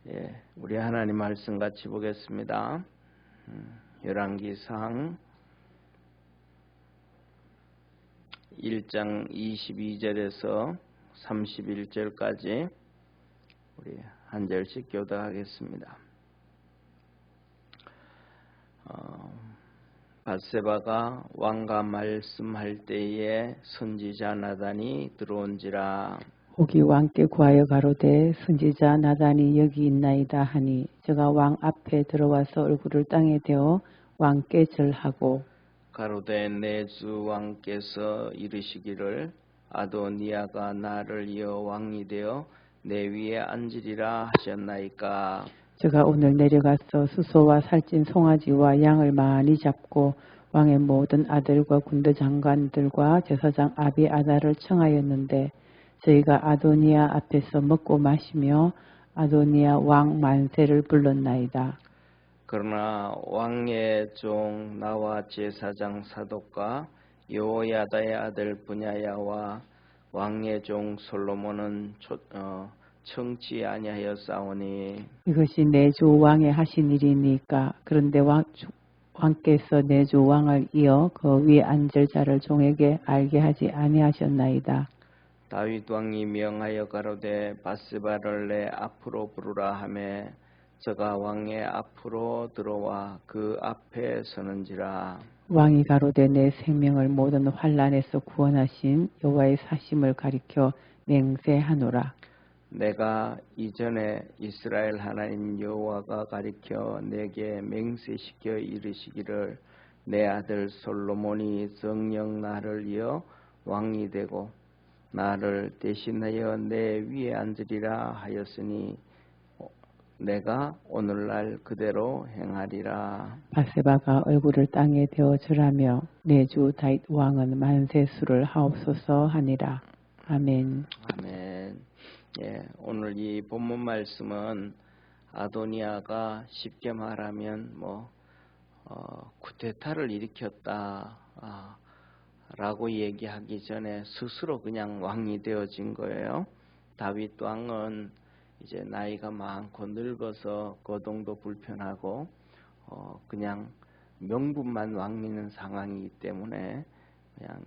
우리 하나님 말씀 같이 보겠습니다. 열왕기상 1장 22절에서 31절까지 우리 한 절씩 교독하겠습니다. 밧세바가 왕과 말씀할 때에 선지자 나단이 들어온지라. 혹이 왕께 구하여 가로되 선지자 나단이 여기 있나이다 하니 저가 왕 앞에 들어와서 얼굴을 땅에 대어 왕께 절하고 가로되 내 주 왕께서 이르시기를 아도니아가 나를 이어 왕이 되어 내 위에 앉으리라 하셨나이까. 저가 오늘 내려가서 수소와 살찐 송아지와 양을 많이 잡고 왕의 모든 아들과 군대 장관들과 제사장 아비아달을 청하였는데 저희가 아도니아 앞에서 먹고 마시며 아도니아 왕 만세를 불렀나이다. 그러나 왕의 종 나와 제사장 사독과 여호야다의 아들 분야야와 왕의 종 솔로몬은 청치 아니하였사오니 이것이 내 주 왕의 하신 일이니까. 그런데 왕께서 내 주 왕을 이어 그 위에 앉을 자를 종에게 알게 하지 아니하셨나이다. 다윗 왕이 명하여 가로되 밧세바를 내 앞으로 부르라 하매 저가 왕의 앞으로 들어와 그 앞에 서는지라. 왕이 가로되 내 생명을 모든 환난에서 구원하신 여호와의 사심을 가리켜 맹세하노라. 내가 이전에 이스라엘 하나님 여호와가 가리켜 내게 맹세시켜 이르시기를 내 아들 솔로몬이 정녕 나를 이어 왕이 되고 나를 대신하여 내 위에 앉으리라 하였으니 내가 오늘날 그대로 행하리라. 밧세바가 얼굴을 땅에 대어 절하며 내 주 다윗 왕은 만세수를 하옵소서 하니라. 아멘. 아멘. 오늘 이 본문 말씀은 아도니아가 쉽게 말하면 쿠데타를 일으켰다 라고 얘기하기 전에 스스로 그냥 왕이 되어진 거예요. 다윗 왕은 이제 나이가 많고 늙어서 거동도 불편하고 그냥 명분만 왕이는 상황이기 때문에 그냥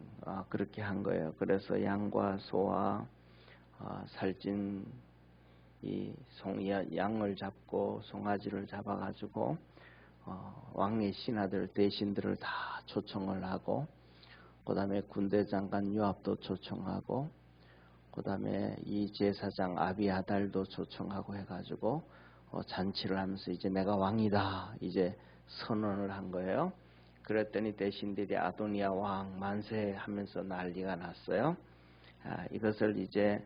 그렇게 한 거예요. 그래서 양과 소와 살찐 이 양을 잡고 송아지를 잡아가지고 왕의 신하들 대신들을 다 초청을 하고 그 다음에 군대 장관 요압도 초청하고 그 다음에 이 제사장 아비아달도 초청하고 해가지고 잔치를 하면서 이제 내가 왕이다 이제 선언을 한 거예요. 그랬더니 대신들이 아도니아 왕 만세 하면서 난리가 났어요. 이것을 이제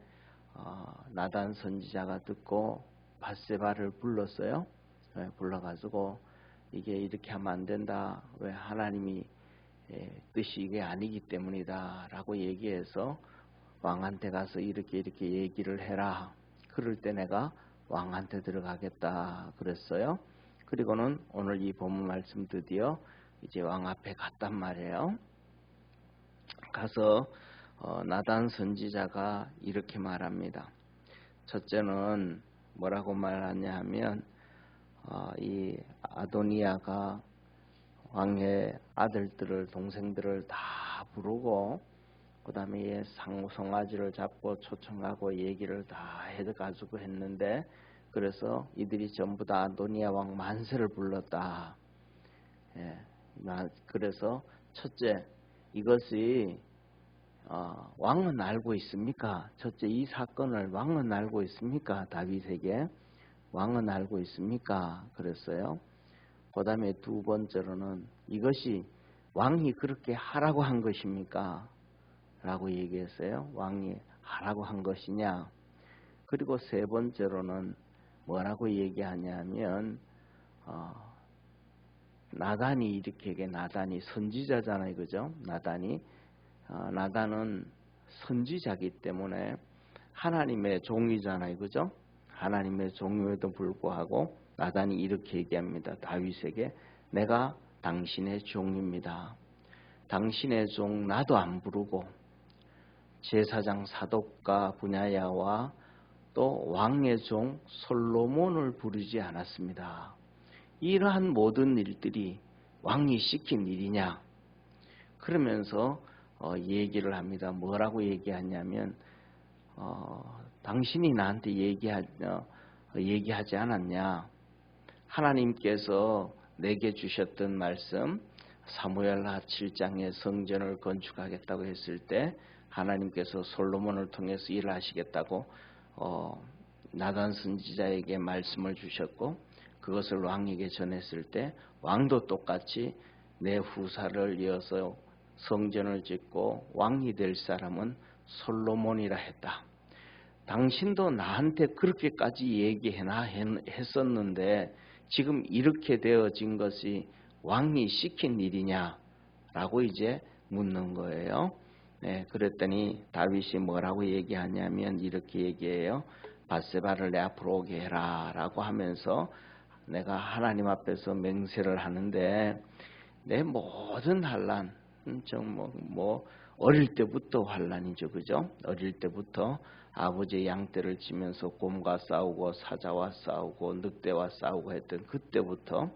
나단 선지자가 듣고 밧세바를 불렀어요. 불러가지고 이게 이렇게 하면 안 된다. 왜 하나님이 뜻이 이게 아니기 때문이다 라고 얘기해서 왕한테 가서 이렇게 얘기를 해라. 그럴 때 내가 왕한테 들어가겠다 그랬어요. 그리고는 오늘 이 본문 말씀 드디어 이제 왕 앞에 갔단 말이에요. 가서 나단 선지자가 이렇게 말합니다. 첫째는 뭐라고 말하냐 하면 이 아도니아가 왕의 아들들을 동생들을 다 부르고 그 다음에 송아지를 잡고 초청하고 얘기를 다 해가지고 했는데 그래서 이들이 전부 다 아도니아 왕 만세를 불렀다. 그래서 첫째 이것이 왕은 알고 있습니까? 첫째 이 사건을 왕은 알고 있습니까? 다윗에게 왕은 알고 있습니까? 그랬어요. 그 다음에 두 번째로는 이것이 왕이 그렇게 하라고 한 것입니까? 라고 얘기했어요. 왕이 하라고 한 것이냐. 그리고 세 번째로는 뭐라고 얘기하냐면 나단이 이렇게 나단이 선지자잖아요. 그죠? 나단은 선지자기 때문에 하나님의 종이잖아요. 그죠? 하나님의 종임에도 불구하고 나단이 이렇게 얘기합니다. 다윗에게 내가 당신의 종입니다. 당신의 종 나도 안 부르고 제사장 사독과 분야야와 또 왕의 종 솔로몬을 부르지 않았습니다. 이러한 모든 일들이 왕이 시킨 일이냐? 그러면서 얘기를 합니다. 뭐라고 얘기하냐면 당신이 나한테 얘기하지 않았냐? 하나님께서 내게 주셨던 말씀 사무엘하 7장에 성전을 건축하겠다고 했을 때 하나님께서 솔로몬을 통해서 일을 하시겠다고 나단 선지자에게 말씀을 주셨고 그것을 왕에게 전했을 때 왕도 똑같이 내 후사를 이어서 성전을 짓고 왕이 될 사람은 솔로몬이라 했다. 당신도 나한테 그렇게까지 했었는데 지금 이렇게 되어진 것이 왕이 시킨 일이냐라고 이제 묻는 거예요. 네, 그랬더니 다윗이 뭐라고 얘기하냐면 이렇게 얘기해요. 밧세바를 내 앞으로 오게 해라 라고 하면서 내가 하나님 앞에서 맹세를 하는데 내 모든 환난, 어릴 때부터 환난이죠, 그죠? 어릴 때부터 아버지의 양떼를 치면서 곰과 싸우고 사자와 싸우고 늑대와 싸우고 했던 그때부터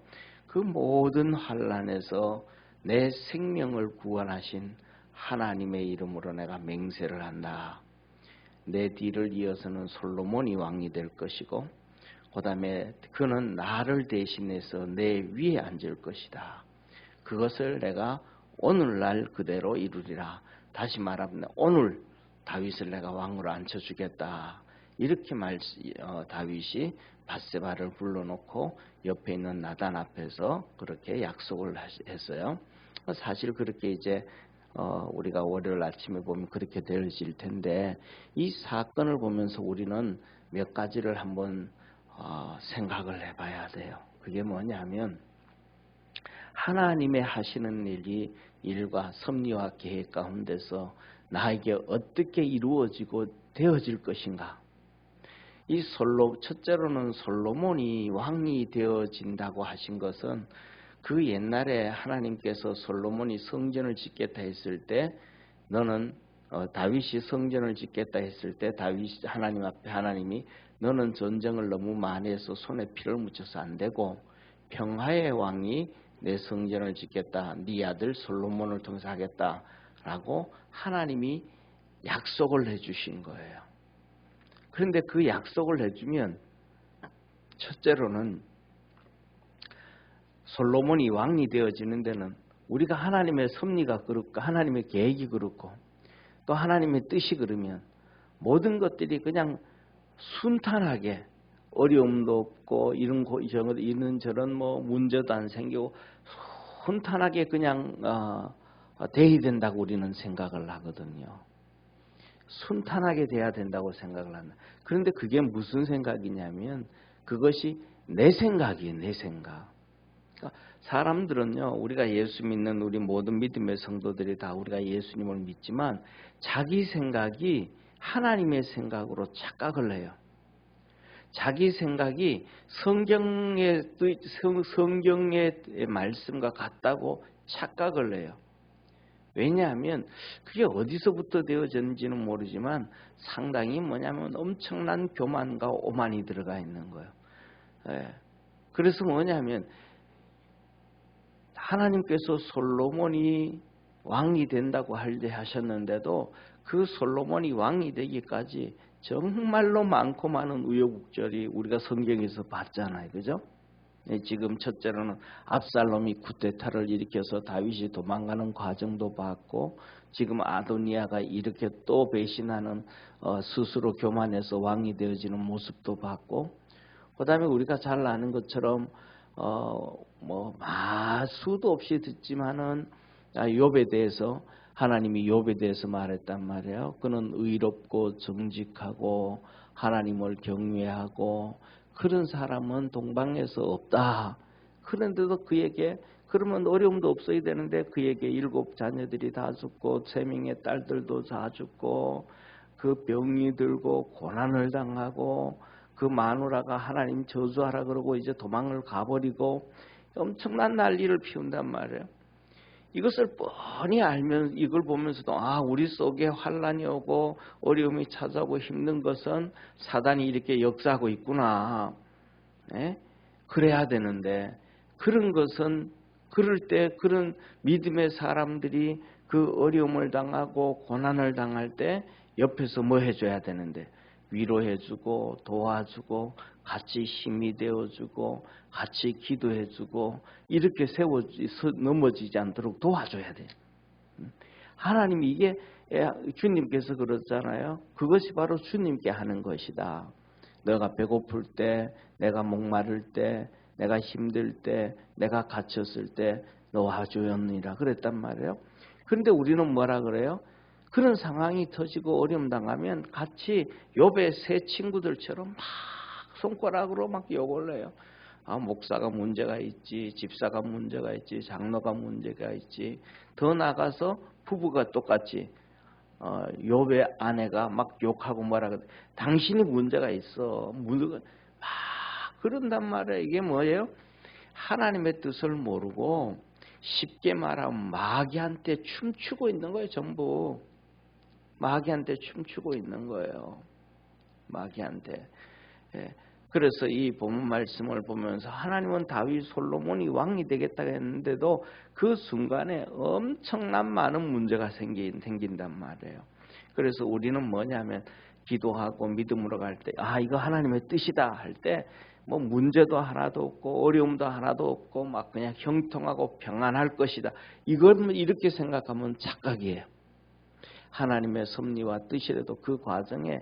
그 모든 환난에서 내 생명을 구원하신 하나님의 이름으로 내가 맹세를 한다. 내 뒤를 이어서는 솔로몬이 왕이 될 것이고 그 다음에 그는 나를 대신해서 내 위에 앉을 것이다. 그것을 내가 오늘날 그대로 이루리라. 다시 말하면 오늘 다윗을 내가 왕으로 앉혀주겠다. 이렇게 다윗이 밧세바를 불러놓고 옆에 있는 나단 앞에서 그렇게 약속을 했어요. 사실 그렇게 이제 우리가 월요일 아침에 보면 그렇게 되어질 텐데 이 사건을 보면서 우리는 몇 가지를 한번 생각을 해봐야 돼요. 그게 뭐냐면 하나님의 하시는 일과 섭리와 계획 가운데서 나에게 어떻게 이루어지고 되어질 것인가. 첫째로는 솔로몬이 왕이 되어진다고 하신 것은 그 옛날에 하나님께서 솔로몬이 성전을 짓겠다 했을 때 너는 다윗이 성전을 짓겠다 했을 때 하나님 앞에 하나님이 너는 전쟁을 너무 많이 해서 손에 피를 묻혀서 안 되고 평화의 왕이 내 성전을 짓겠다. 네 아들 솔로몬을 통해서 하겠다라고 하나님이 약속을 해주신 거예요. 그런데 그 약속을 해주면 첫째로는 솔로몬이 왕이 되어지는 데는 우리가 하나님의 섭리가 그렇고 하나님의 계획이 그렇고 또 하나님의 뜻이 그러면 모든 것들이 그냥 순탄하게 어려움도 없고 이런저런 문제도 안 생기고 순탄하게 그냥 돼야 된다고 우리는 생각을 하거든요. 순탄하게 돼야 된다고 생각을 한다. 그런데 그게 무슨 생각이냐면 그것이 내 생각이에요. 내 생각. 그러니까 사람들은요. 우리가 예수 믿는 우리 모든 믿음의 성도들이 다 우리가 예수님을 믿지만 자기 생각이 하나님의 생각으로 착각을 해요. 자기 생각이 성경의 말씀과 같다고 착각을 해요. 왜냐하면 그게 어디서부터 되어졌는지는 모르지만 상당히 뭐냐면 엄청난 교만과 오만이 들어가 있는 거예요. 그래서 뭐냐면 하나님께서 솔로몬이 왕이 된다고 하셨는데도 그 솔로몬이 왕이 되기까지 정말로 많고 많은 우여곡절이 우리가 성경에서 봤잖아요. 그죠? 지금 첫째로는 압살롬이 쿠데타를 일으켜서 다윗이 도망가는 과정도 봤고 지금 아도니아가 이렇게 또 배신하는 스스로 교만해서 왕이 되어지는 모습도 봤고 그 다음에 우리가 잘 아는 것처럼 수도 없이 듣지만은 욥에 대해서 하나님이 욥에 대해서 말했단 말이에요. 그는 의롭고 정직하고 하나님을 경외하고 그런 사람은 동방에서 없다. 그런데도 그에게 그러면 어려움도 없어야 되는데 그에게 7 자녀들이 다 죽고 3명의 딸들도 다 죽고 그 병이 들고 고난을 당하고 그 마누라가 하나님 저주하라 그러고 이제 도망을 가버리고 엄청난 난리를 피운단 말이에요. 이것을 뻔히 알면 이걸 보면서도 우리 속에 환란이 오고 어려움이 찾아오고 힘든 것은 사단이 이렇게 역사하고 있구나. 네? 그래야 되는데 그런 것은 그럴 때 그런 믿음의 사람들이 그 어려움을 당하고 고난을 당할 때 옆에서 뭐 해줘야 되는데 위로해주고 도와주고 같이 힘이 되어주고 같이 기도해주고 이렇게 넘어지지 않도록 도와줘야 돼요. 하나님이 이게 주님께서 그러잖아요. 그것이 바로 주님께 하는 것이다. 너가 배고플 때, 내가 목마를 때, 내가 힘들 때, 내가 갇혔을 때 너와 조였느니라 그랬단 말이에요. 그런데 우리는 뭐라 그래요? 그런 상황이 터지고 어려움 당하면 같이 욥의 세 친구들처럼 막 손가락으로 막 욕을 해요. 목사가 문제가 있지, 집사가 문제가 있지, 장로가 문제가 있지. 더 나가서 부부가 똑같이 욥의 아내가 막 욕하고 뭐라 그래. 당신이 문제가 있어. 막 그런단 말이에요. 이게 뭐예요? 하나님의 뜻을 모르고 쉽게 말하면 마귀한테 춤추고 있는 거예요. 전부. 마귀한테 춤추고 있는 거예요. 마귀한테. 예. 그래서 이 본문 말씀을 보면서 하나님은 다윗 솔로몬이 왕이 되겠다 했는데도 그 순간에 엄청난 많은 문제가 생긴단 말이에요. 그래서 우리는 뭐냐면 기도하고 믿음으로 갈 때 이거 하나님의 뜻이다 할 때 뭐 문제도 하나도 없고 어려움도 하나도 없고 막 그냥 형통하고 평안할 것이다. 이걸 이렇게 생각하면 착각이에요. 하나님의 섭리와 뜻이라도 그 과정에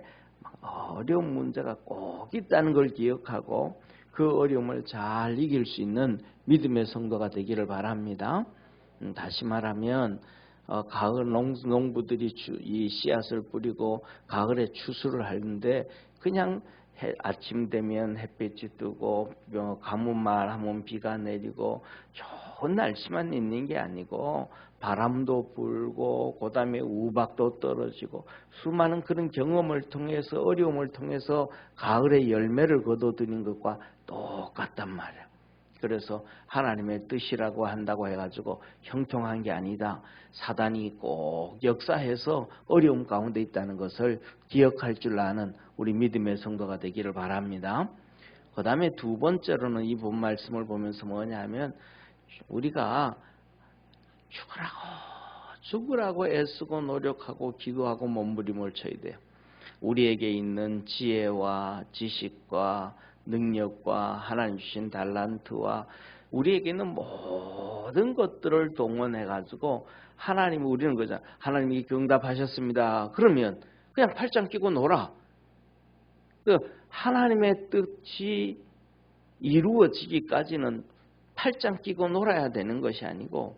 어려운 문제가 꼭 있다는 걸 기억하고 그 어려움을 잘 이길 수 있는 믿음의 성도가 되기를 바랍니다. 다시 말하면 가을 농부들이 이 씨앗을 뿌리고 가을에 추수를 하는데 그냥 아침 되면 햇빛이 뜨고 가뭄말 하면 비가 내리고 좋은 날씨만 있는 게 아니고 바람도 불고 그다음에 우박도 떨어지고 수많은 그런 경험을 통해서 어려움을 통해서 가을에 열매를 거둬들인 것과 똑같단 말이에요. 그래서 하나님의 뜻이라고 한다고 해가지고 형통한 게 아니다. 사단이 꼭 역사해서 어려움 가운데 있다는 것을 기억할 줄 아는 우리 믿음의 성도가 되기를 바랍니다. 그 다음에 두 번째로는 이 본 말씀을 보면서 뭐냐면 우리가 죽으라고 애쓰고 노력하고 기도하고 몸부림을 쳐야 돼요. 우리에게 있는 지혜와 지식과 능력과 하나님 주신 달란트와 우리에게 있는 모든 것들을 동원해가지고 하나님이 우리는 거잖아. 하나님이 응답하셨습니다. 그러면 그냥 팔짱 끼고 놀아. 하나님의 뜻이 이루어지기까지는 팔짱 끼고 놀아야 되는 것이 아니고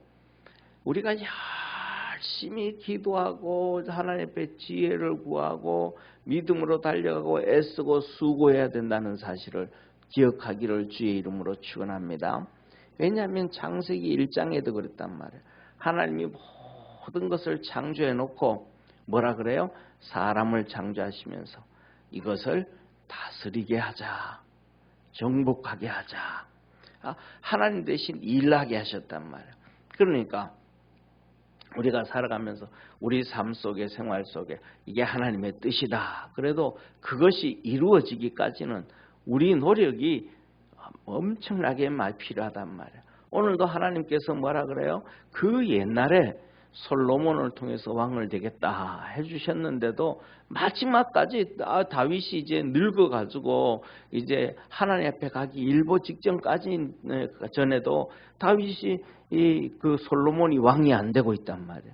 우리가 열심히 기도하고 하나님 앞에 지혜를 구하고 믿음으로 달려가고 애쓰고 수고해야 된다는 사실을 기억하기를 주의 이름으로 축원합니다. 왜냐하면 창세기 1장에도 그랬단 말이에요. 하나님이 모든 것을 창조해 놓고 뭐라 그래요? 사람을 창조하시면서 이것을 다스리게 하자. 정복하게 하자. 하나님 대신 일하게 하셨단 말이에요. 그러니까 우리가 살아가면서 우리 삶 속에 생활 속에 이게 하나님의 뜻이다. 그래도 그것이 이루어지기까지는 우리 노력이 엄청나게 많이 필요하단 말이에요. 오늘도 하나님께서 뭐라 그래요? 그 옛날에 솔로몬을 통해서 왕을 되겠다 해주셨는데도 마지막까지 다윗이 이제 늙어가지고 이제 하나님 앞에 가기 일보 직전까지 전에도 다윗이 그 솔로몬이 왕이 안 되고 있단 말이에요.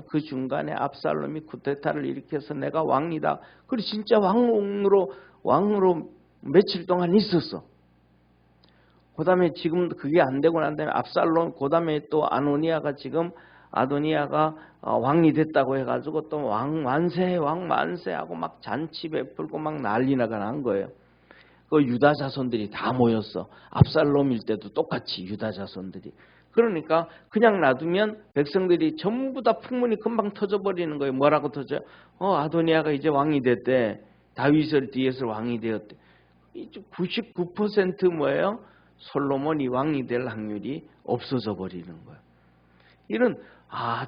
그 중간에 압살롬이 쿠데타를 일으켜서 내가 왕이다. 그리고 진짜 왕으로 며칠 동안 있었어. 그 다음에 지금 그게 안 되고 난 다음에 압살롬, 그 다음에 또 아도니아가 왕이 됐다고 해가지고 또 왕 만세 하고 막 잔치 베풀고 막 난리나가 난 거예요. 그 유다 자손들이 다 모였어. 압살롬일 때도 똑같이 유다 자손들이. 그러니까 그냥 놔두면 백성들이 전부 다 풍문이 금방 터져버리는 거예요. 뭐라고 터져요? 아도니아가 이제 왕이 됐대. 다윗을 뒤에서 왕이 되었대. 99% 뭐예요? 솔로몬이 왕이 될 확률이 없어져 버리는 거예요. 이런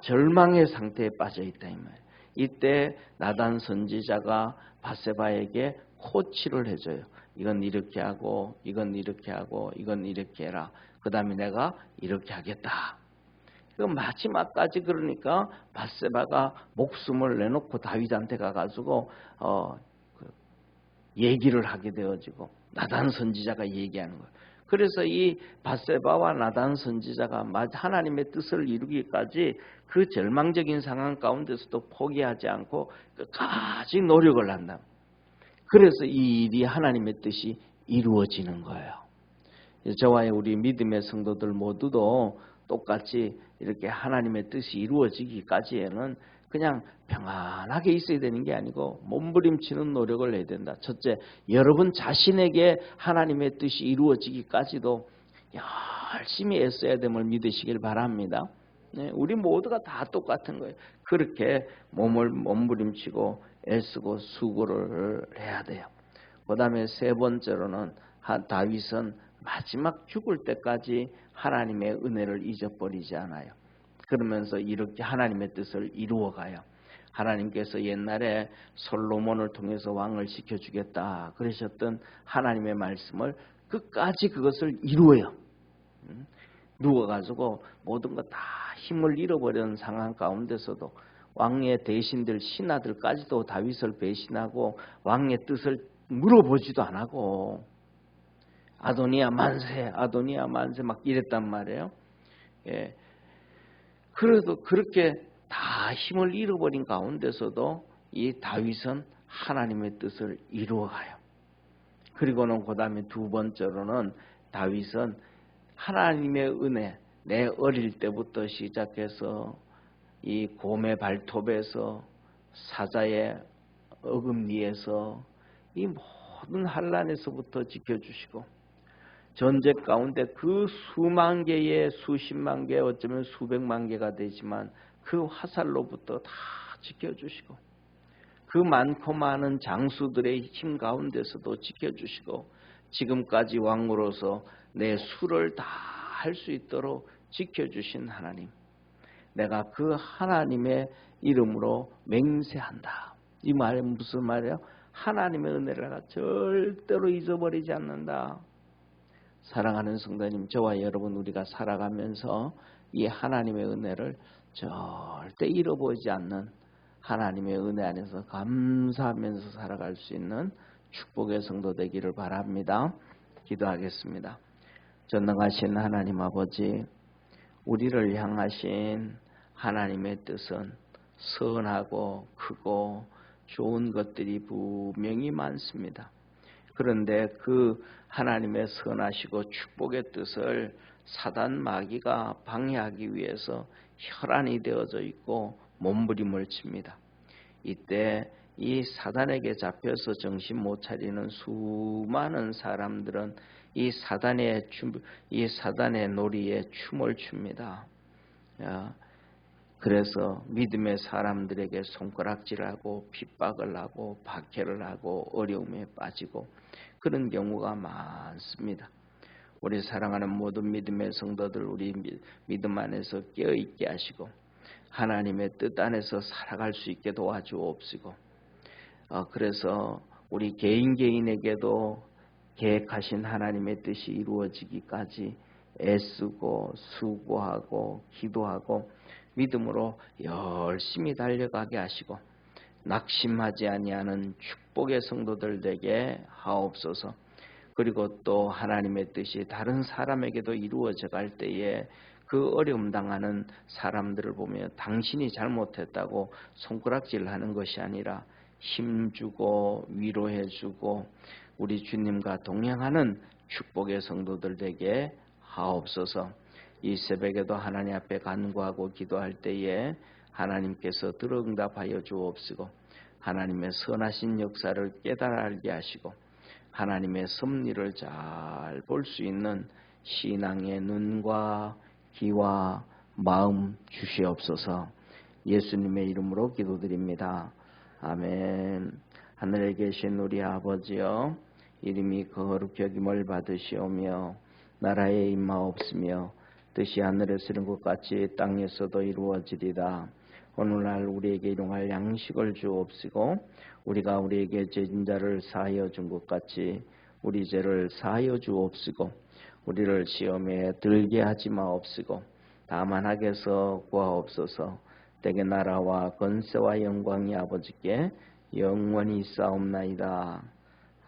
절망의 상태에 빠져 있다 이 말이에요. 이때 나단 선지자가 밧세바에게 코치를 해줘요. 이건 이렇게 하고 이건 이렇게 하고 이건 이렇게 해라. 그 다음에 내가 이렇게 하겠다. 그 마지막까지 그러니까 밧세바가 목숨을 내놓고 다윗한테 가가지고 얘기를 하게 되어지고 나단 선지자가 얘기하는 거예요. 그래서 이 밧세바와 나단 선지자가 하나님의 뜻을 이루기까지 그 절망적인 상황 가운데서도 포기하지 않고 끝까지 노력을 한다. 그래서 이 일이 하나님의 뜻이 이루어지는 거예요. 저와 우리 믿음의 성도들 모두도 똑같이 이렇게 하나님의 뜻이 이루어지기까지에는 그냥 평안하게 있어야 되는 게 아니고 몸부림치는 노력을 해야 된다. 첫째, 여러분 자신에게 하나님의 뜻이 이루어지기까지도 열심히 애써야 됨을 믿으시길 바랍니다. 네, 우리 모두가 다 똑같은 거예요. 그렇게 몸부림치고 애쓰고 수고를 해야 돼요. 그 다음에 세 번째로는 다윗은 마지막 죽을 때까지 하나님의 은혜를 잊어버리지 않아요. 그러면서 이렇게 하나님의 뜻을 이루어가요. 하나님께서 옛날에 솔로몬을 통해서 왕을 시켜주겠다 그러셨던 하나님의 말씀을 끝까지 그것을 이루어요. 누워가지고 모든 것 다 힘을 잃어버리는 상황 가운데서도 왕의 대신들 신하들까지도 다윗을 배신하고 왕의 뜻을 물어보지도 안 하고 아도니아 만세 아도니아 만세 막 이랬단 말이에요. 예. 그래도 그렇게 다 힘을 잃어버린 가운데서도 이 다윗은 하나님의 뜻을 이루어가요. 그리고는 그 다음에 두 번째로는 다윗은 하나님의 은혜, 내 어릴 때부터 시작해서 이 곰의 발톱에서 사자의 어금니에서 이 모든 환난에서부터 지켜주시고 전쟁 가운데 그 수만 개의 수십만 개 어쩌면 수백만 개가 되지만 그 화살로부터 다 지켜주시고 그 많고 많은 장수들의 힘 가운데서도 지켜주시고 지금까지 왕으로서 내 수를 다 할 수 있도록 지켜주신 하나님, 내가 그 하나님의 이름으로 맹세한다. 이 말은 무슨 말이에요? 하나님의 은혜를 내가 절대로 잊어버리지 않는다. 사랑하는 성도님, 저와 여러분 우리가 살아가면서 이 하나님의 은혜를 절대 잃어보지 않는 하나님의 은혜 안에서 감사하면서 살아갈 수 있는 축복의 성도 되기를 바랍니다. 기도하겠습니다. 전능하신 하나님 아버지, 우리를 향하신 하나님의 뜻은 선하고 크고 좋은 것들이 분명히 많습니다. 그런데 그 하나님의 선하시고 축복의 뜻을 사단 마귀가 방해하기 위해서 혈안이 되어져 있고 몸부림을 칩니다. 이때 이 사단에게 잡혀서 정신 못 차리는 수많은 사람들은 이 사단의 놀이에 춤을 춥니다. 그래서 믿음의 사람들에게 손가락질하고 핍박을 하고 박해를 하고 어려움에 빠지고 그런 경우가 많습니다. 우리 사랑하는 모든 믿음의 성도들, 우리 믿음 안에서 깨어있게 하시고 하나님의 뜻 안에서 살아갈 수 있게 도와주옵시고, 그래서 우리 개인에게도 계획하신 하나님의 뜻이 이루어지기까지 애쓰고 수고하고 기도하고 믿음으로 열심히 달려가게 하시고 낙심하지 아니하는 축복의 성도들 되게 하옵소서. 그리고 또 하나님의 뜻이 다른 사람에게도 이루어져 갈 때에 그 어려움 당하는 사람들을 보며 당신이 잘못했다고 손가락질하는 것이 아니라 힘주고 위로해주고 우리 주님과 동행하는 축복의 성도들 되게 하옵소서. 이 새벽에도 하나님 앞에 간구하고 기도할 때에 하나님께서 들어응답하여 주옵시고 하나님의 선하신 역사를 깨달아 알게 하시고 하나님의 섭리를 잘 볼 수 있는 신앙의 눈과 귀와 마음 주시옵소서. 예수님의 이름으로 기도드립니다. 아멘. 하늘에 계신 우리 아버지여, 이름이 거룩히 여김을 받으시오며 나라에 임하옵시며 뜻이 하늘에서 이룬 것 같이 땅에서도 이루어지리다. 오늘날 우리에게 일용할 양식을 주옵시고 우리가 우리에게 죄진 자를 사하여 준 것 같이 우리 죄를 사하여 주옵시고 우리를 시험에 들게 하지 마옵시고 다만 악에서 구하옵소서. 때의 나라와 권세와 영광이 아버지께 영원히 있사옵나이다.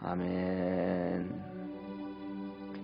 아멘.